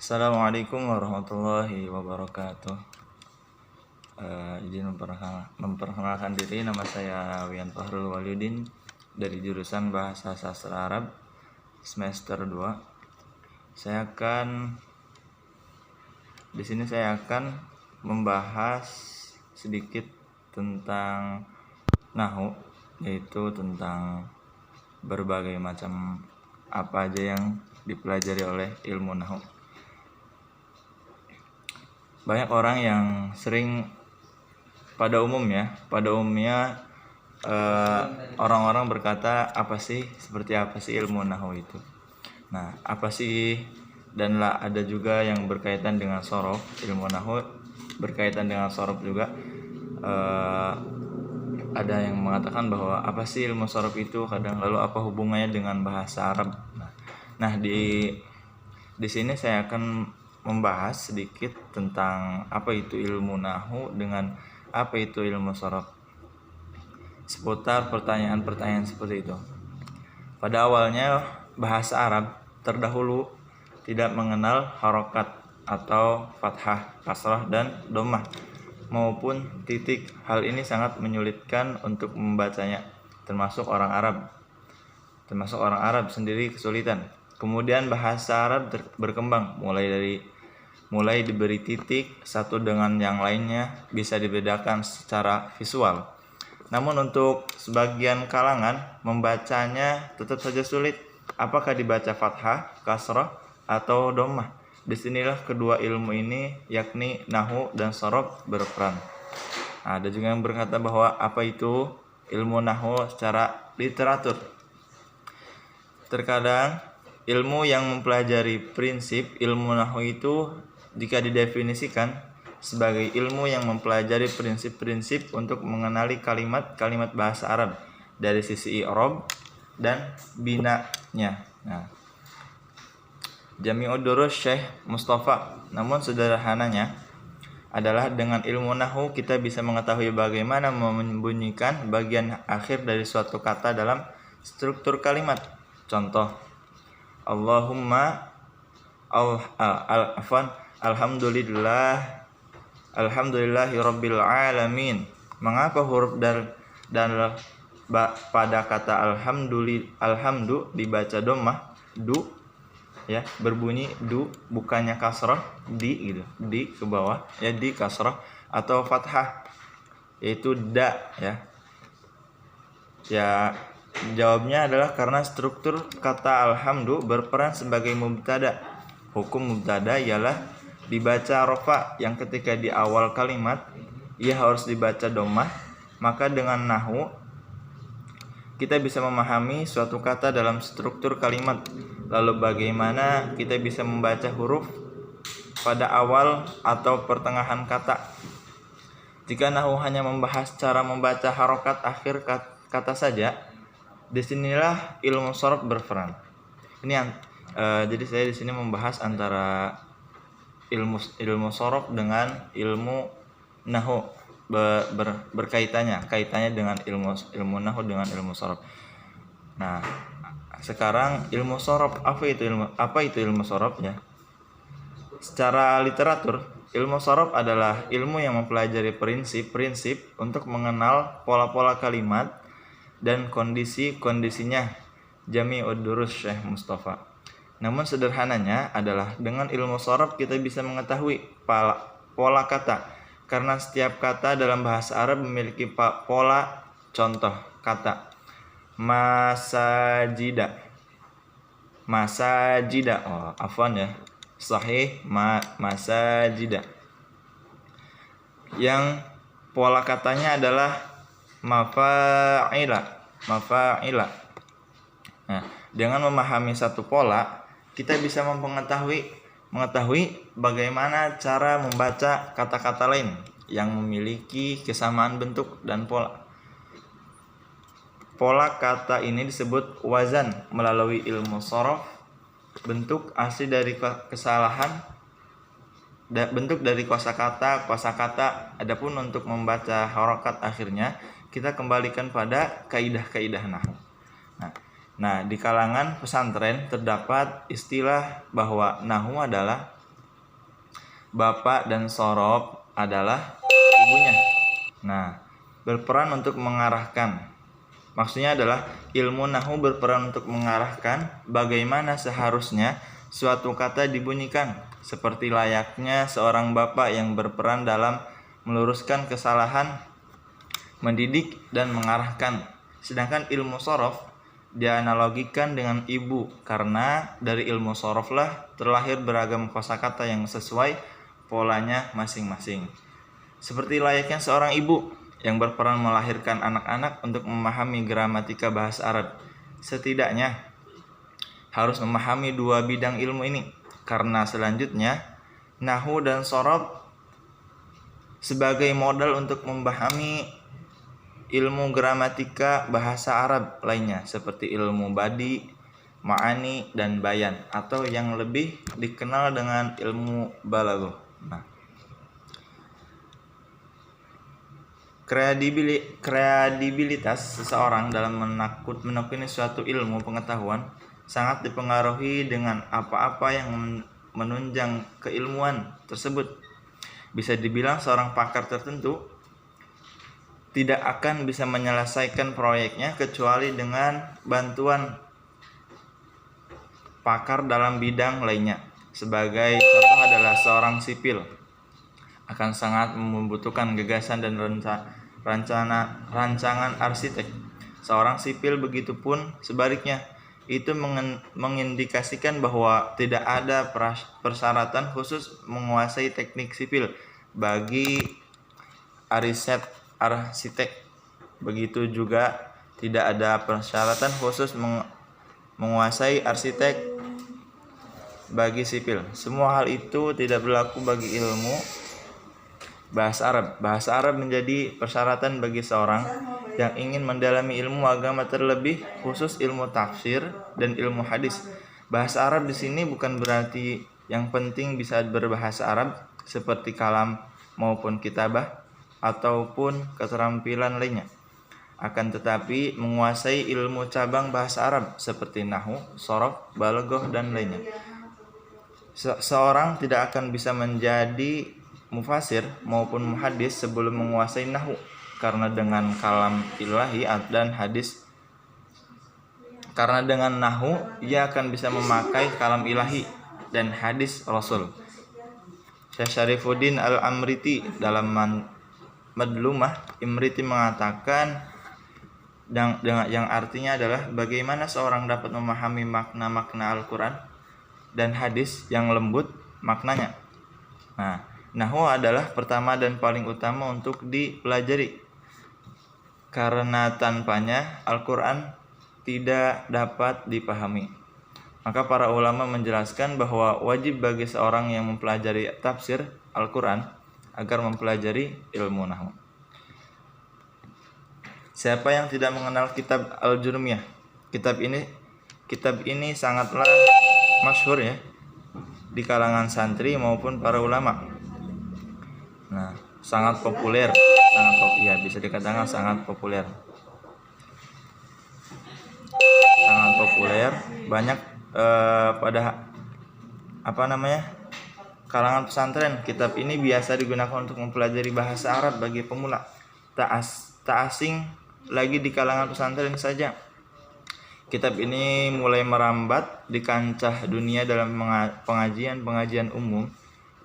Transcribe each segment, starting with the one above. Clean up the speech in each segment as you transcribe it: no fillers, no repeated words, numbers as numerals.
Assalamualaikum warahmatullahi wabarakatuh. Izin memperkenalkan diri, nama saya Wian Fahrul Walidin dari jurusan Bahasa Sastra Arab semester 2. Di sini saya akan membahas sedikit tentang nahwu, yaitu tentang berbagai macam apa aja yang dipelajari oleh ilmu nahwu. Banyak orang yang sering pada umumnya orang-orang berkata seperti apa sih ilmu nahwu itu. Nah, apa sih, dan ada juga yang berkaitan dengan sorof. Ilmu nahwu berkaitan dengan sorof juga. Ada yang mengatakan bahwa apa sih ilmu sorof itu, kadang lalu apa hubungannya dengan bahasa Arab. Nah, di sini saya akan membahas sedikit tentang apa itu ilmu nahwu dengan apa itu ilmu sorof, seputar pertanyaan-pertanyaan seperti itu. Pada awalnya bahasa Arab terdahulu tidak mengenal harokat atau fathah, kasrah, dan dhammah maupun titik. Hal ini sangat menyulitkan untuk membacanya, termasuk orang Arab sendiri kesulitan. Kemudian bahasa Arab berkembang, mulai diberi titik satu dengan yang lainnya bisa dibedakan secara visual. Namun untuk sebagian kalangan membacanya tetap saja sulit. Apakah dibaca fathah, kasrah, atau dhammah? Disinilah kedua ilmu ini, yakni nahwu dan sorof, berperan. Ada juga yang berkata bahwa apa itu ilmu nahwu secara literatur. Terkadang ilmu yang mempelajari prinsip ilmu nahwu itu jika didefinisikan sebagai ilmu yang mempelajari prinsip-prinsip untuk mengenali kalimat-kalimat bahasa Arab dari sisi i'rab dan binanya. Jami'ud Durus Syekh Mustafa. Namun sederhananya adalah dengan ilmu nahwu kita bisa mengetahui bagaimana membunyikan bagian akhir dari suatu kata dalam struktur kalimat. Contoh, Allahumma alhamdulillahi rabbil alamin. Mengapa huruf dan pada kata alhamdu dibaca dhammah, du, ya, berbunyi du, bukannya kasrah, di gitu, di ke bawah, ya, di kasrah, atau fathah, yaitu da, ya. Jawabnya adalah karena struktur kata alhamdu berperan sebagai mubtada. Hukum mubtada ialah dibaca rafa, yang ketika di awal kalimat ia harus dibaca dhammah. Maka dengan nahwu kita bisa memahami suatu kata dalam struktur kalimat. Lalu bagaimana kita bisa membaca huruf pada awal atau pertengahan kata? Jika nahwu hanya membahas cara membaca harokat akhir kata saja, disinilah ilmu sorof berperan. Jadi saya di sini membahas antara ilmu sorof dengan ilmu nahwu, kaitannya dengan ilmu nahwu dengan ilmu sorof. Nah, sekarang ilmu sorof, apa itu ilmu sorof, ya? Secara literatur, ilmu sorof adalah ilmu yang mempelajari prinsip-prinsip untuk mengenal pola-pola kalimat dan kondisi-kondisinya. Jami'ud Durus Syekh Mustafa. Namun sederhananya adalah dengan ilmu sorof kita bisa mengetahui pola kata, karena setiap kata dalam bahasa Arab memiliki pola. Contoh kata masajida, masajida, yang pola katanya adalah mafa'ila. Nah, dengan memahami satu pola, kita bisa mengetahui bagaimana cara membaca kata-kata lain yang memiliki kesamaan bentuk dan pola. Pola kata ini disebut wazan melalui ilmu sorof. Bentuk asli dari kosakata. Adapun untuk membaca harokat akhirnya kita kembalikan pada kaidah-kaidah nahwu. Nah, di kalangan pesantren terdapat istilah bahwa nahwu adalah bapak dan sorob adalah ibunya. Nah, berperan untuk mengarahkan. Maksudnya adalah ilmu nahu berperan untuk mengarahkan bagaimana seharusnya suatu kata dibunyikan, seperti layaknya seorang bapak yang berperan dalam meluruskan kesalahan, mendidik dan mengarahkan. Sedangkan ilmu sorof dianalogikan dengan ibu, karena dari ilmu sorof lah terlahir beragam kosakata yang sesuai polanya masing-masing. Seperti layaknya seorang ibu yang berperan melahirkan anak-anak untuk memahami gramatika bahasa Arab. Setidaknya harus memahami dua bidang ilmu ini, karena selanjutnya nahwu dan sorof sebagai modal untuk memahami ilmu gramatika bahasa Arab lainnya, seperti ilmu badi, ma'ani, dan bayan, atau yang lebih dikenal dengan ilmu balaghah. Nah, kredibilitas seseorang dalam menekuni suatu ilmu pengetahuan sangat dipengaruhi dengan apa-apa yang menunjang keilmuan tersebut. Bisa dibilang seorang pakar tertentu tidak akan bisa menyelesaikan proyeknya kecuali dengan bantuan pakar dalam bidang lainnya. Sebagai contoh adalah seorang sipil akan sangat membutuhkan gagasan dan rancangan arsitek. Seorang sipil begitupun sebaliknya. Itu mengindikasikan bahwa tidak ada persyaratan khusus menguasai teknik sipil bagi arsitek. Begitu juga tidak ada persyaratan khusus menguasai arsitek bagi sipil. Semua hal itu tidak berlaku bagi ilmu bahasa Arab. Bahasa Arab menjadi persyaratan bagi seorang yang ingin mendalami ilmu agama, terlebih khusus ilmu tafsir dan ilmu hadis. Bahasa Arab di sini bukan berarti yang penting bisa berbahasa Arab seperti kalam maupun kitabah ataupun keterampilan lainnya. Akan tetapi menguasai ilmu cabang bahasa Arab seperti nahwu, sorof, balaghah, dan lainnya. Seorang tidak akan bisa menjadi mufasir maupun muhaddis sebelum menguasai nahwu, karena dengan kalam ilahi dan hadis, karena dengan nahwu ia akan bisa memakai kalam ilahi dan hadis Rasul. Syekh Syarifuddin Al-Amriti dalam Madlumah Imriti mengatakan yang artinya adalah bagaimana seorang dapat memahami makna-makna Al-Quran dan hadis yang lembut maknanya. Nah, nahwu adalah pertama dan paling utama untuk dipelajari, karena tanpanya Al-Quran tidak dapat dipahami. Maka para ulama menjelaskan bahwa wajib bagi seorang yang mempelajari tafsir Al-Quran agar mempelajari ilmu nahwu. Siapa yang tidak mengenal kitab Al-Jurmiyah? Kitab ini sangatlah masyhur ya di kalangan santri maupun para ulama. Nah, sangat populer, bisa dikatakan sangat populer. Banyak pada kalangan pesantren. Kitab ini biasa digunakan untuk mempelajari bahasa Arab bagi pemula. Tak asing lagi di kalangan pesantren saja. Kitab ini mulai merambat di kancah dunia dalam pengajian umum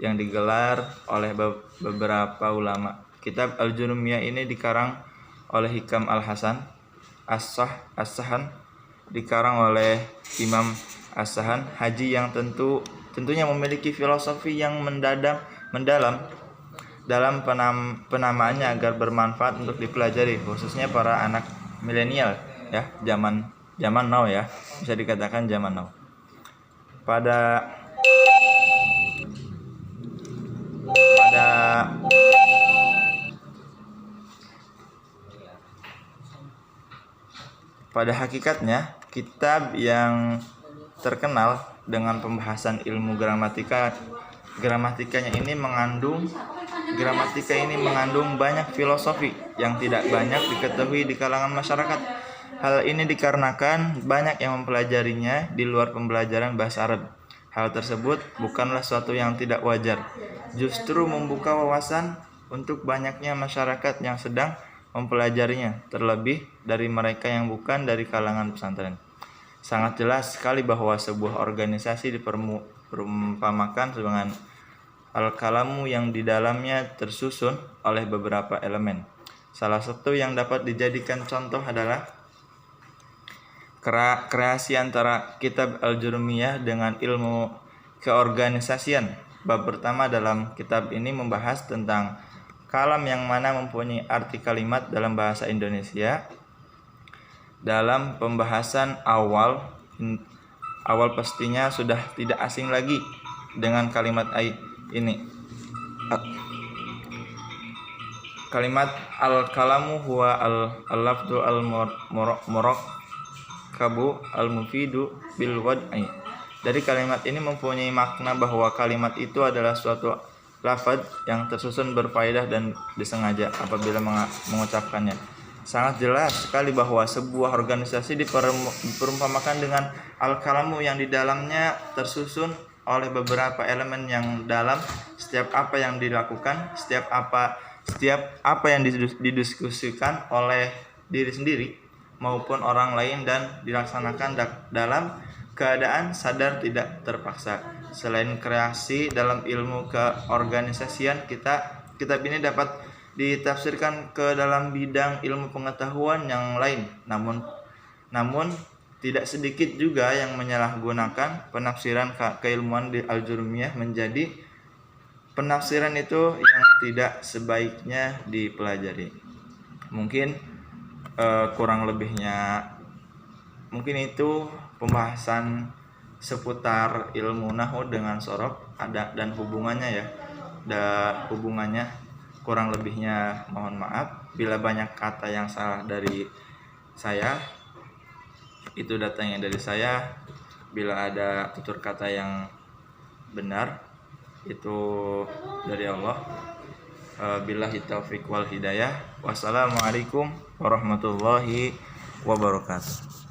yang digelar oleh beberapa ulama. Kitab Al-Jurmiyah ini dikarang oleh Hikam Al-Hasan As-Sahan, dikarang oleh Imam As-Sahan Haji, yang tentunya memiliki filosofi yang mendalam dalam penamaannya agar bermanfaat untuk dipelajari, khususnya para anak milenial ya, zaman now ya, bisa dikatakan zaman now. Pada hakikatnya, kitab yang terkenal dengan pembahasan ilmu gramatikanya ini mengandung banyak filosofi yang tidak banyak diketahui di kalangan masyarakat. Hal ini dikarenakan banyak yang mempelajarinya di luar pembelajaran bahasa Arab. Hal tersebut bukanlah suatu yang tidak wajar, justru membuka wawasan untuk banyaknya masyarakat yang sedang mempelajarinya, terlebih dari mereka yang bukan dari kalangan pesantren. Sangat jelas sekali bahwa sebuah organisasi diperumpamakan dengan al-kalamu yang di dalamnya tersusun oleh beberapa elemen. Salah satu yang dapat dijadikan contoh adalah kreasi antara kitab Al-Jurumiyah dengan ilmu keorganisasian. Bab pertama dalam kitab ini membahas tentang kalam yang mana mempunyai arti kalimat dalam bahasa Indonesia. Dalam pembahasan awal pastinya sudah tidak asing lagi dengan kalimat ini. Kalimat al-kalamu huwa al-lafdu al-murakkabu al-mufidu bil wad'i. Dari kalimat ini mempunyai makna bahwa kalimat itu adalah suatu lafaz yang tersusun berfaedah dan disengaja apabila mengucapkannya. Sangat jelas sekali bahwa sebuah organisasi diperumpamakan dengan al-kalamu yang di dalamnya tersusun oleh beberapa elemen yang dalam. Setiap apa yang dilakukan, setiap apa yang didiskusikan oleh diri sendiri maupun orang lain dan dilaksanakan dalam keadaan sadar tidak terpaksa. Selain kreasi dalam ilmu keorganisasian, kitab ini dapat ditafsirkan ke dalam bidang ilmu pengetahuan yang lain. Namun tidak sedikit juga yang menyalahgunakan penafsiran keilmuan di Al-Jurumiyah menjadi penafsiran itu yang tidak sebaiknya dipelajari. Mungkin kurang lebihnya mungkin itu pembahasan seputar ilmu nahwu dengan sorab ada dan hubungannya hubungannya. Kurang lebihnya mohon maaf bila banyak kata yang salah dari saya, itu datangnya dari saya. Bila ada tutur kata yang benar, itu dari Allah. Billahi taufiq wal hidayah. Wassalamualaikum warahmatullahi wabarakatuh.